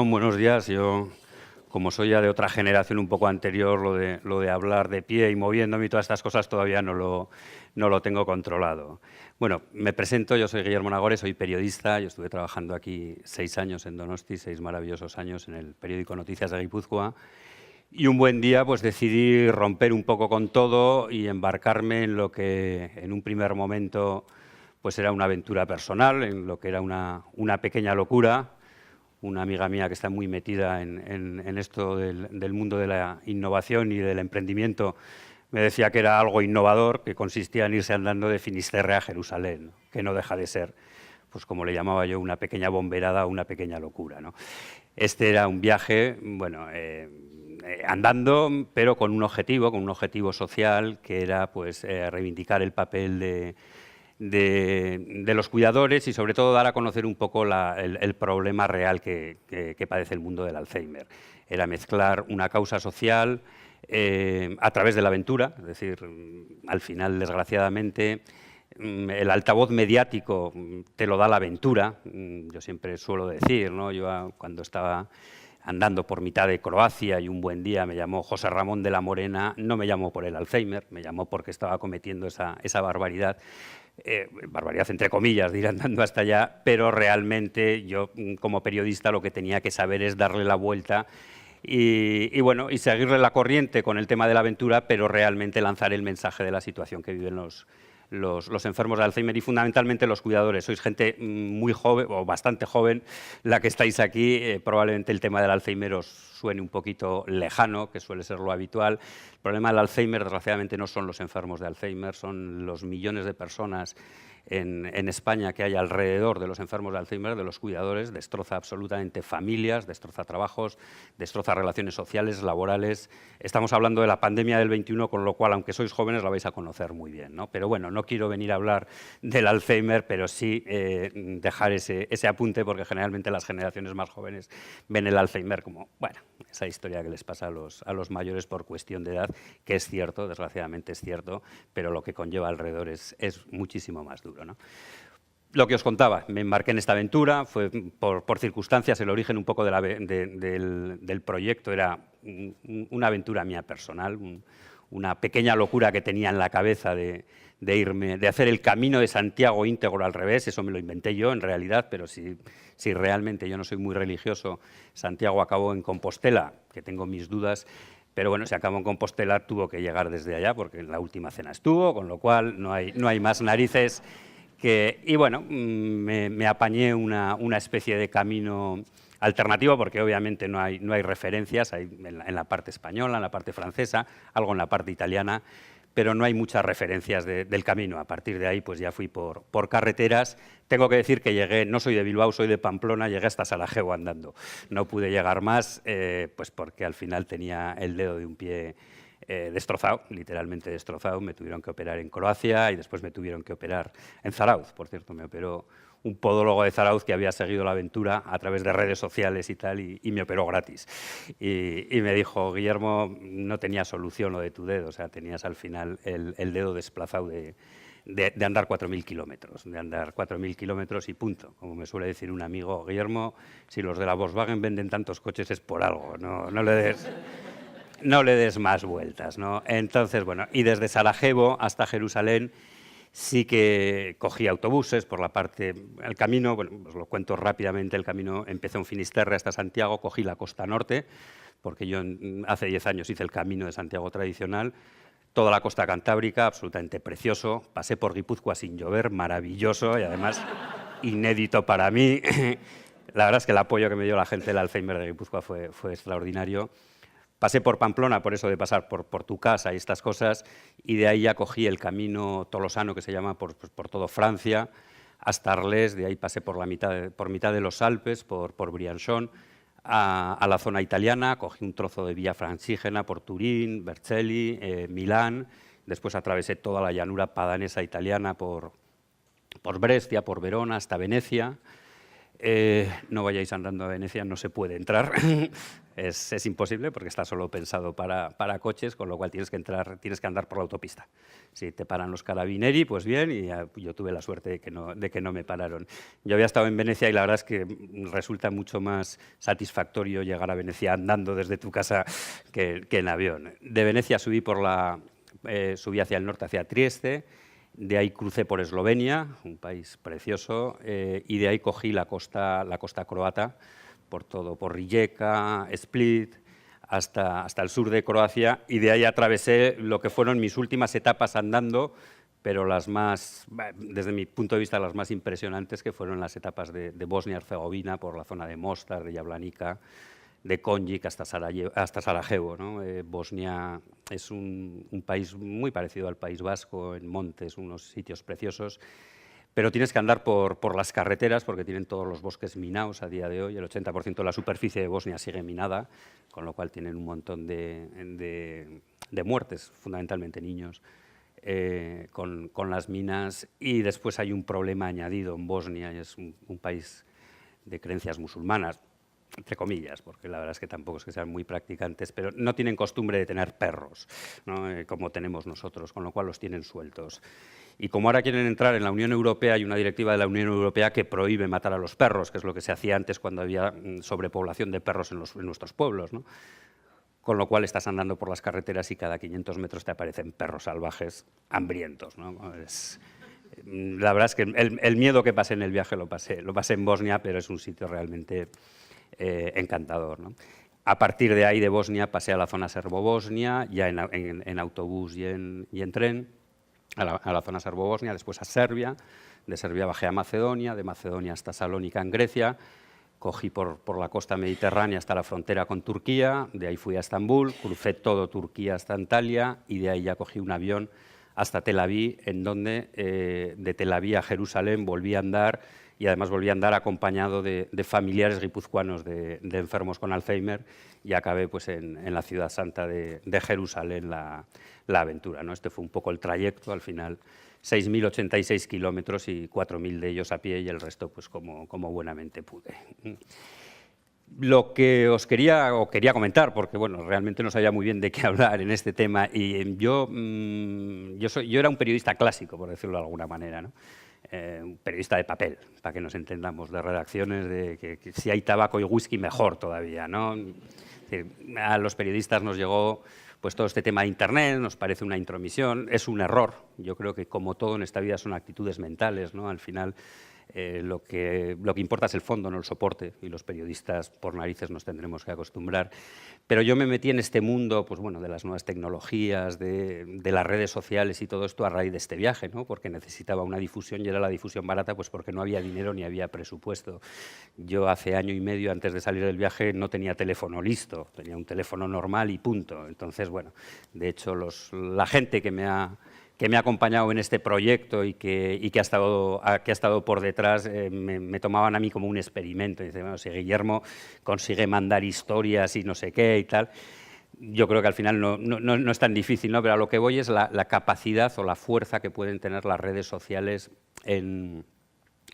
Buenos días. Yo, como soy ya de otra generación un poco anterior, lo de hablar de pie y moviéndome y todas estas cosas todavía no lo tengo controlado. Bueno, me presento, yo soy Guillermo Nagore, soy periodista, yo estuve trabajando aquí 6 años en Donosti, 6 maravillosos años en el periódico Noticias de Guipúzcoa, y un buen día pues decidí romper un poco con todo y embarcarme en lo que en un primer momento pues era una aventura personal, en lo que era una pequeña locura. Una amiga mía que está muy metida en esto del mundo de la innovación y del emprendimiento me decía que era algo innovador, que consistía en irse andando de Finisterre a Jerusalén, ¿no? Que no deja de ser, pues como le llamaba yo, una pequeña bomberada, una pequeña locura, ¿no? Este era un viaje, bueno, andando, pero con un objetivo social, que era pues reivindicar el papel de los cuidadores y sobre todo dar a conocer un poco el problema real que padece el mundo del Alzheimer. Era mezclar una causa social a través de la aventura, es decir, al final, desgraciadamente, el altavoz mediático te lo da la aventura. Yo siempre suelo decir, ¿no? Yo cuando estaba andando por mitad de Croacia y un buen día me llamó José Ramón de la Morena, no me llamó por el Alzheimer, me llamó porque estaba cometiendo esa barbaridad. Barbaridad entre comillas, de ir andando hasta allá, pero realmente yo como periodista lo que tenía que saber es darle la vuelta y bueno, y seguirle la corriente con el tema de la aventura, pero realmente lanzar el mensaje de la situación que viven los enfermos de Alzheimer y fundamentalmente los cuidadores. Sois gente muy joven o bastante joven la que estáis aquí, probablemente el tema del Alzheimer os suene un poquito lejano, que suele ser lo habitual. El problema del Alzheimer, desgraciadamente, no son los enfermos de Alzheimer, son los millones de personas en España que hay alrededor de los enfermos de Alzheimer, de los cuidadores. Destroza absolutamente familias, destroza trabajos, destroza relaciones sociales, laborales. Estamos hablando de la pandemia del 21, con lo cual, aunque sois jóvenes, la vais a conocer muy bien, ¿no? Pero bueno, no quiero venir a hablar del Alzheimer, pero sí dejar ese apunte, porque generalmente las generaciones más jóvenes ven el Alzheimer como, bueno, esa historia que les pasa a los mayores por cuestión de edad, que es cierto, desgraciadamente es cierto, pero lo que conlleva alrededor es muchísimo más duro, ¿no? Lo que os contaba, me embarqué en esta aventura, fue por circunstancias, el origen un poco del proyecto era una aventura mía personal, una pequeña locura que tenía en la cabeza de hacer el Camino de Santiago íntegro al revés. Eso me lo inventé yo en realidad, pero si realmente yo no soy muy religioso, Santiago acabó en Compostela, que tengo mis dudas. Pero bueno, si acabó en Compostela, tuvo que llegar desde allá, porque en la última cena estuvo, con lo cual no hay más narices. Y bueno, me apañé una especie de camino alternativo, porque obviamente no hay referencias, hay en la parte española, en la parte francesa, algo en la parte italiana, pero no hay muchas referencias del camino. A partir de ahí pues ya fui por carreteras. Tengo que decir que llegué, no soy de Bilbao, soy de Pamplona, llegué hasta Sarajevo andando. No pude llegar más, pues porque al final tenía el dedo de un pie destrozado, literalmente destrozado. Me tuvieron que operar en Croacia y después me tuvieron que operar en Zarauz. Por cierto, me operó un podólogo de Zarauz que había seguido la aventura a través de redes sociales y tal, y me operó gratis. Y me dijo, Guillermo, no tenía solución lo de tu dedo, o sea, tenías al final el dedo desplazado de andar 4.000 kilómetros, de andar 4.000 kilómetros y punto. Como me suele decir un amigo, Guillermo, si los de la Volkswagen venden tantos coches es por algo, no le des más vueltas, ¿no? Entonces, bueno, y desde Sarajevo hasta Jerusalén sí que cogí autobuses por la parte, el camino, bueno, os lo cuento rápidamente, el camino empezó en Finisterre hasta Santiago, cogí la costa norte, porque yo hace 10 años hice el camino de Santiago tradicional, toda la costa cantábrica, absolutamente precioso, pasé por Guipúzcoa sin llover, maravilloso y además inédito para mí. La verdad es que el apoyo que me dio la gente del Alzheimer de Guipúzcoa fue extraordinario. Pasé por Pamplona, por eso de pasar por tu casa y estas cosas, y de ahí ya cogí el camino tolosano, que se llama por todo Francia, hasta Arles. De ahí pasé por mitad de los Alpes, por Briançon, a la zona italiana, cogí un trozo de Vía Francígena por Turín, Vercelli, Milán, después atravesé toda la llanura padanesa italiana por Brescia, por Verona, hasta Venecia. No vayáis andando a Venecia, no se puede entrar, es imposible porque está solo pensado para coches, con lo cual tienes que andar por la autopista. Si te paran los carabinieri, pues bien, y yo tuve la suerte de que no me pararon. Yo había estado en Venecia y la verdad es que resulta mucho más satisfactorio llegar a Venecia andando desde tu casa que en avión. De Venecia subí hacia el norte, hacia Trieste. De ahí crucé por Eslovenia, un país precioso, y de ahí cogí la costa croata, por Rijeka, Split, hasta el sur de Croacia, y de ahí atravesé lo que fueron mis últimas etapas andando, pero desde mi punto de vista, las más impresionantes, que fueron las etapas de Bosnia-Herzegovina, por la zona de Mostar, de Jablanica, de Konjic hasta Sarajevo, ¿no? Bosnia es un país muy parecido al País Vasco, en montes, unos sitios preciosos, pero tienes que andar por las carreteras porque tienen todos los bosques minados a día de hoy. El 80% de la superficie de Bosnia sigue minada, con lo cual tienen un montón de muertes, fundamentalmente niños, con las minas. Y después hay un problema añadido en Bosnia, y es un país de creencias musulmanas, entre comillas, porque la verdad es que tampoco es que sean muy practicantes, pero no tienen costumbre de tener perros, ¿no? Como tenemos nosotros, con lo cual los tienen sueltos. Y como ahora quieren entrar en la Unión Europea, hay una directiva de la Unión Europea que prohíbe matar a los perros, que es lo que se hacía antes cuando había sobrepoblación de perros en nuestros pueblos, ¿no? Con lo cual estás andando por las carreteras y cada 500 metros te aparecen perros salvajes hambrientos, ¿no? La verdad es que el miedo que pasé en el viaje lo pasé en Bosnia, pero es un sitio realmente encantador, ¿no? A partir de ahí, de Bosnia, pasé a la zona serbo-bosnia, ya en autobús y en tren, a la zona serbo-bosnia, después a Serbia. De Serbia bajé a Macedonia, de Macedonia hasta Salónica, en Grecia. Cogí por la costa mediterránea hasta la frontera con Turquía, de ahí fui a Estambul, crucé todo Turquía hasta Antalya y de ahí ya cogí un avión hasta Tel Aviv, en donde de Tel Aviv a Jerusalén volví a andar, y además volví a andar acompañado de familiares guipuzcoanos de enfermos con Alzheimer, y acabé pues, en la ciudad santa de Jerusalén la aventura, ¿no? Este fue un poco el trayecto, al final 6.086 kilómetros y 4.000 de ellos a pie y el resto pues, como buenamente pude. Lo que os quería comentar, porque bueno, realmente no sabía muy bien de qué hablar en este tema, y yo era un periodista clásico, por decirlo de alguna manera, ¿no? Un periodista de papel, para que nos entendamos, de redacciones de que si hay tabaco y whisky mejor todavía, ¿no? Es decir, a los periodistas nos llegó pues todo este tema de Internet, nos parece una intromisión, es un error. Yo creo que como todo en esta vida son actitudes mentales, ¿no? Al final lo que importa es el fondo, no el soporte, y los periodistas por narices nos tendremos que acostumbrar. Pero yo me metí en este mundo pues, bueno, de las nuevas tecnologías, de las redes sociales y todo esto a raíz de este viaje, ¿no? Porque necesitaba una difusión y era la difusión barata pues porque no había dinero ni había presupuesto. Yo hace año y medio antes de salir del viaje no tenía teléfono listo, tenía un teléfono normal y punto. Entonces, bueno, de hecho la gente que me ha acompañado en este proyecto y que ha estado por detrás, me tomaban a mí como un experimento. Dice, bueno, si Guillermo consigue mandar historias y no sé qué y tal, yo creo que al final no es tan difícil, ¿no? Pero a lo que voy es la capacidad o la fuerza que pueden tener las redes sociales en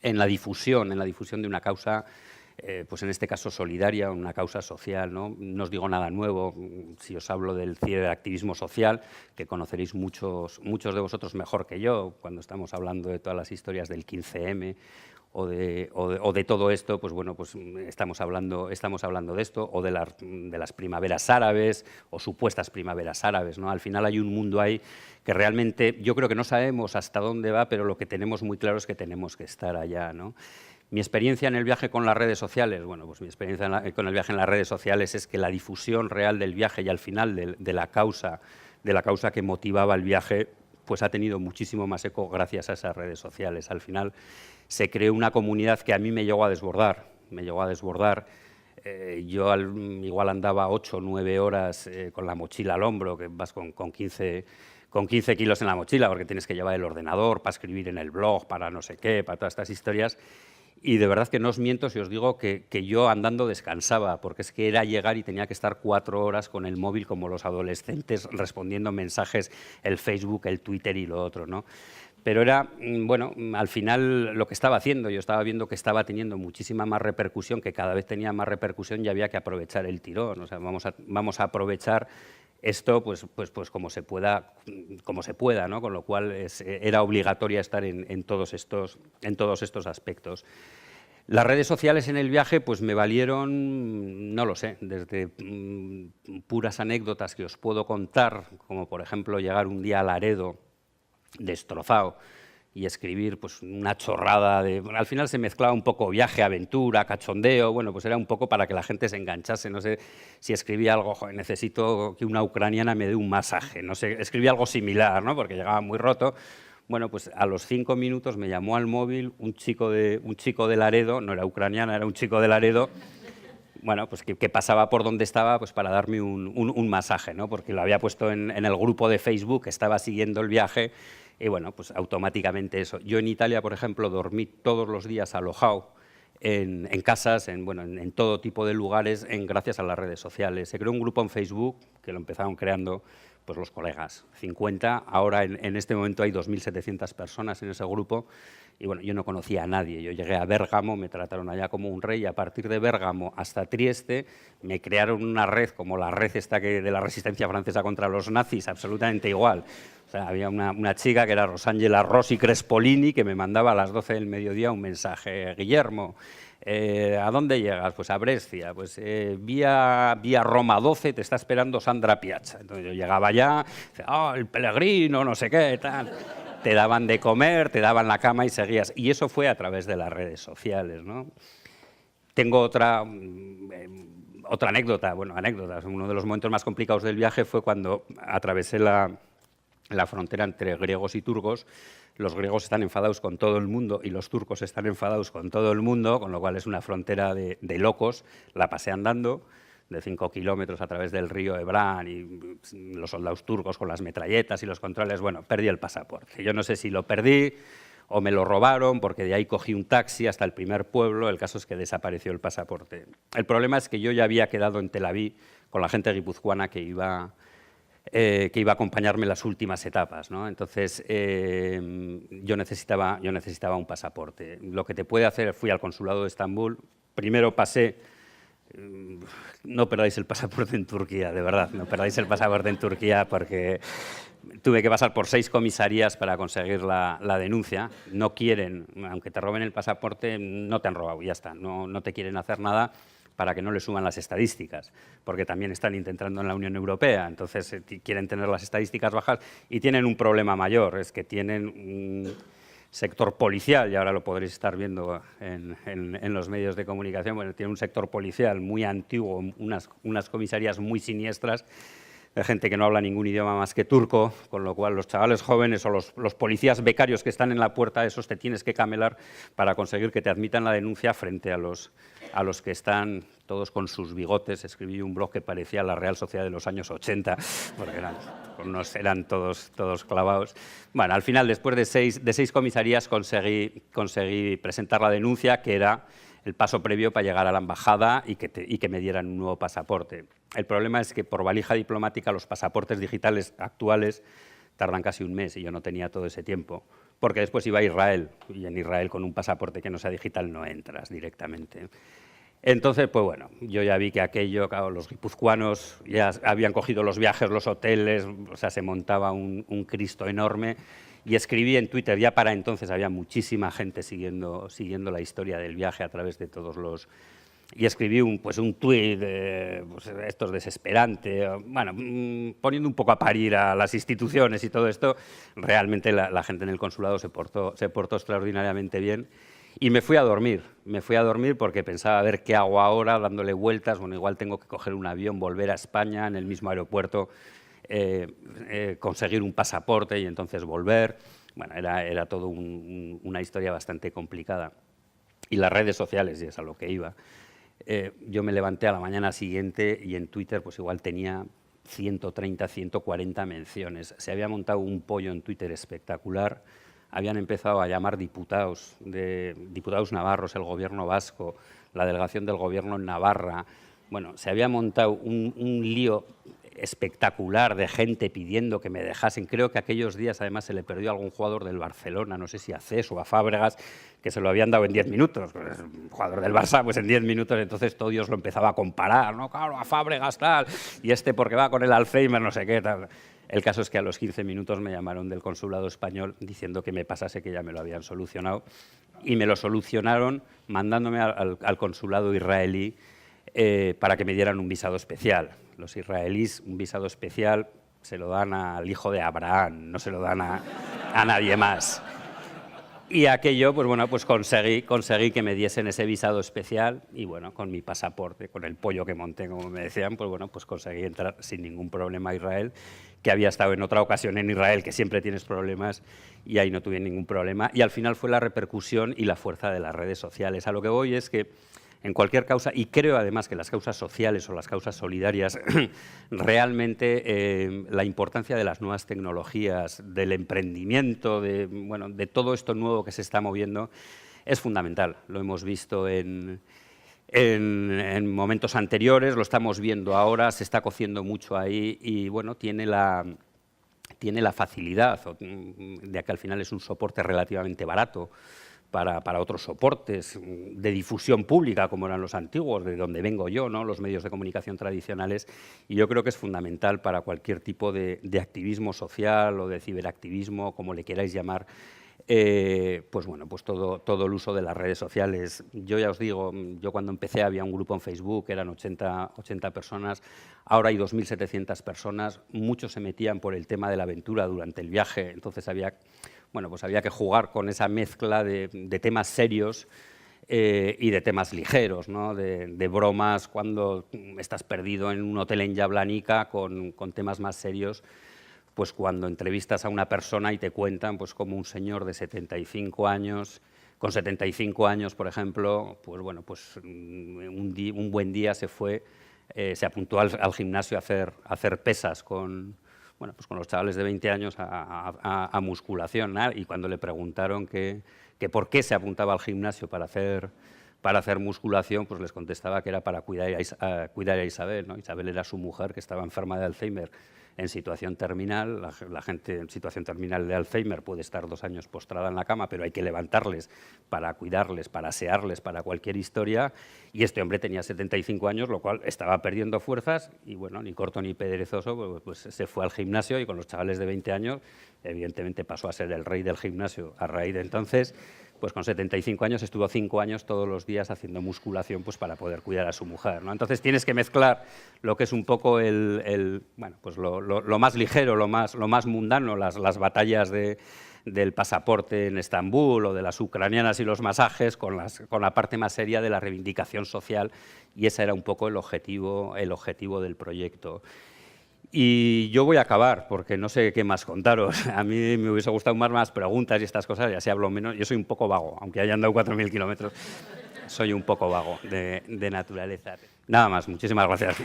la difusión de una causa, pues en este caso solidaria, una causa social, ¿no? No os digo nada nuevo si os hablo del ciberactivismo social, que conoceréis muchos de vosotros mejor que yo, cuando estamos hablando de todas las historias del 15M o de todo esto, pues bueno, pues estamos hablando de esto, o de las primaveras árabes o supuestas primaveras árabes, ¿no? Al final hay un mundo ahí que realmente yo creo que no sabemos hasta dónde va, pero lo que tenemos muy claro es que tenemos que estar allá, ¿no? Mi experiencia en el viaje con las redes sociales, bueno, pues mi experiencia con el viaje en las redes sociales es que la difusión real del viaje y al final de la causa que motivaba el viaje, pues ha tenido muchísimo más eco gracias a esas redes sociales. Al final se creó una comunidad que a mí me llegó a desbordar, yo igual andaba 8 o 9 horas con la mochila al hombro, que vas con 15 kilos en la mochila, porque tienes que llevar el ordenador para escribir en el blog, para no sé qué, para todas estas historias. Y de verdad que no os miento si os digo que yo andando descansaba, porque es que era llegar y tenía que estar 4 horas con el móvil como los adolescentes respondiendo mensajes, el Facebook, el Twitter y lo otro, ¿no? Pero era, bueno, al final lo que estaba haciendo, yo estaba viendo que estaba teniendo muchísima más repercusión, que cada vez tenía más repercusión y había que aprovechar el tirón. O sea, vamos a aprovechar esto pues como se pueda, ¿no? Con lo cual era obligatoria estar en todos estos aspectos. Las redes sociales en el viaje pues me valieron, no lo sé, desde puras anécdotas que os puedo contar, como por ejemplo llegar un día a Laredo destrozado y escribir pues una chorrada de... Al final se mezclaba un poco viaje, aventura, cachondeo, bueno, pues era un poco para que la gente se enganchase, no sé si escribía algo, joder, necesito que una ucraniana me dé un masaje, no sé, escribía algo similar, ¿no? Porque llegaba muy roto. Bueno, pues a los 5 minutos me llamó al móvil un chico de Laredo, no era ucraniana, era un chico de Laredo, bueno, pues que pasaba por donde estaba pues para darme un masaje, ¿no? Porque lo había puesto en el grupo de Facebook, estaba siguiendo el viaje y bueno, pues automáticamente eso. Yo en Italia, por ejemplo, dormí todos los días alojado en casas, en todo tipo de lugares, gracias a las redes sociales. Se creó un grupo en Facebook que lo empezaron creando pues los colegas, 50, ahora en este momento hay 2.700 personas en ese grupo y bueno, yo no conocía a nadie, yo llegué a Bérgamo, me trataron allá como un rey y a partir de Bérgamo hasta Trieste me crearon una red como la red esta de la resistencia francesa contra los nazis, absolutamente igual. O sea, había una chica que era Rosángela Rossi Crespolini que me mandaba a las 12 del mediodía un mensaje, Guillermo, ¿a dónde llegas? Pues a Brescia, pues vía Roma 12 te está esperando Sandra Piazza. Entonces yo llegaba allá, el peregrino, no sé qué, tal. Te daban de comer, te daban la cama y seguías. Y eso fue a través de las redes sociales, ¿no? Tengo otra anécdota, anécdotas. Uno de los momentos más complicados del viaje fue cuando atravesé la frontera entre griegos y turcos. Los griegos están enfadados con todo el mundo y los turcos están enfadados con todo el mundo, con lo cual es una frontera de locos. La pasé andando de 5 kilómetros a través del río Hebrán y los soldados turcos con las metralletas y los controles. Bueno, perdí el pasaporte. Yo no sé si lo perdí o me lo robaron, porque de ahí cogí un taxi hasta el primer pueblo. El caso es que desapareció el pasaporte. El problema es que yo ya había quedado en Tel Aviv con la gente guipuzcoana que iba a acompañarme en las últimas etapas, ¿no? Entonces, yo necesitaba un pasaporte. Lo que te puede hacer, fui al consulado de Estambul, primero pasé, no perdáis el pasaporte en Turquía, de verdad, no perdáis el pasaporte en Turquía porque tuve que pasar por 6 comisarías para conseguir la denuncia. No quieren, aunque te roben el pasaporte, no te han robado, ya está, no te quieren hacer nada para que no le suban las estadísticas, porque también están intentando en la Unión Europea, entonces quieren tener las estadísticas bajas y tienen un problema mayor, es que tienen un sector policial, y ahora lo podréis estar viendo en los medios de comunicación, bueno, tiene un sector policial muy antiguo, unas comisarías muy siniestras, de gente que no habla ningún idioma más que turco, con lo cual los chavales jóvenes o los policías becarios que están en la puerta, esos te tienes que camelar para conseguir que te admitan la denuncia frente a los que están todos con sus bigotes. Escribí un blog que parecía la Real Sociedad de los años 80, porque eran todos clavados. Bueno, al final, después de seis comisarías, conseguí presentar la denuncia, que era el paso previo para llegar a la embajada y que me dieran un nuevo pasaporte. El problema es que por valija diplomática los pasaportes digitales actuales tardan casi un mes y yo no tenía todo ese tiempo, porque después iba a Israel y en Israel con un pasaporte que no sea digital no entras directamente. Entonces, pues bueno, yo ya vi que aquello, claro, los guipuzcoanos ya habían cogido los viajes, los hoteles, o sea, se montaba un Cristo enorme. Y escribí en Twitter, ya para entonces había muchísima gente siguiendo la historia del viaje a través de todos los... Y escribí un tuit, estos desesperante, bueno, poniendo un poco a parir a las instituciones y todo esto. Realmente la gente en el consulado se portó extraordinariamente bien. Y me fui a dormir porque pensaba, a ver qué hago ahora, dándole vueltas, bueno, igual tengo que coger un avión, volver a España, en el mismo aeropuerto, conseguir un pasaporte y entonces volver. Bueno, era todo una historia bastante complicada. Y las redes sociales, y es a lo que iba. Yo me levanté a la mañana siguiente y en Twitter pues igual tenía 130, 140 menciones. Se había montado un pollo en Twitter espectacular. habían empezado a llamar diputados navarros, el gobierno vasco, la delegación del gobierno en Navarra. Bueno, se había montado un lío espectacular de gente pidiendo que me dejasen. Creo que aquellos días además se le perdió a algún jugador del Barcelona, no sé si a Cés o a Fábregas, que se lo habían dado en 10 minutos. Pues, un jugador del Barça, pues en 10 minutos, entonces todo Dios lo empezaba a comparar, ¿no? Claro, a Fábregas tal, y este porque va con el Alzheimer, no sé qué tal. El caso es que a los 15 minutos me llamaron del consulado español diciendo que me pasase, que ya me lo habían solucionado, y me lo solucionaron mandándome al consulado israelí para que me dieran un visado especial. Los israelíes, un visado especial se lo dan al hijo de Abraham, no se lo dan a nadie más. Y aquello, pues bueno, pues conseguí que me diesen ese visado especial y bueno, con mi pasaporte, con el pollo que monté, como me decían, pues bueno, pues conseguí entrar sin ningún problema a Israel, que había estado en otra ocasión en Israel, que siempre tienes problemas, y ahí no tuve ningún problema. Y al final fue la repercusión y la fuerza de las redes sociales. A lo que voy es que en cualquier causa, y creo además que las causas sociales o las causas solidarias, realmente la importancia de las nuevas tecnologías, del emprendimiento, de todo esto nuevo que se está moviendo, es fundamental. Lo hemos visto en momentos anteriores, lo estamos viendo ahora, se está cociendo mucho ahí y bueno, tiene la facilidad de que al final es un soporte relativamente barato para otros soportes de difusión pública, como eran los antiguos, de donde vengo yo, ¿no? Los medios de comunicación tradicionales, y yo creo que es fundamental para cualquier tipo de activismo social o de ciberactivismo, como le queráis llamar, pues bueno, pues todo el uso de las redes sociales. Yo ya os digo, yo cuando empecé había un grupo en Facebook, eran 80 personas, ahora hay 2.700 personas, muchos se metían por el tema de la aventura durante el viaje, entonces había que jugar con esa mezcla de temas serios y de temas ligeros, ¿no? de bromas cuando estás perdido en un hotel en Jablanica con temas más serios, pues cuando entrevistas a una persona y te cuentan pues como un señor de 75 años, con 75 años, por ejemplo, pues bueno, pues un buen día se fue, se apuntó al gimnasio a hacer pesas con los chavales de 20 años a musculación, ¿no? Y cuando le preguntaron que por qué se apuntaba al gimnasio para hacer musculación, pues les contestaba que era para cuidar a Isabel, ¿no? Isabel era su mujer, que estaba enferma de Alzheimer en situación terminal. La gente en situación terminal de Alzheimer puede estar 2 años postrada en la cama, pero hay que levantarles para cuidarles, para asearles, para cualquier historia. Y este hombre tenía 75 años, lo cual estaba perdiendo fuerzas y, bueno, ni corto ni perezoso, pues se fue al gimnasio y con los chavales de 20 años, evidentemente pasó a ser el rey del gimnasio a raíz de entonces. Pues con 75 años estuvo 5 años todos los días haciendo musculación pues para poder cuidar a su mujer, ¿no? Entonces tienes que mezclar lo que es un poco lo más ligero, lo más mundano, las batallas del pasaporte en Estambul o de las ucranianas y los masajes con la parte más seria de la reivindicación social, y ese era un poco el objetivo del proyecto. Y yo voy a acabar, porque no sé qué más contaros. A mí me hubiese gustado más preguntas y estas cosas, y así hablo menos. Yo soy un poco vago, aunque haya andado 4.000 kilómetros, soy un poco vago de naturaleza. Nada más, muchísimas gracias.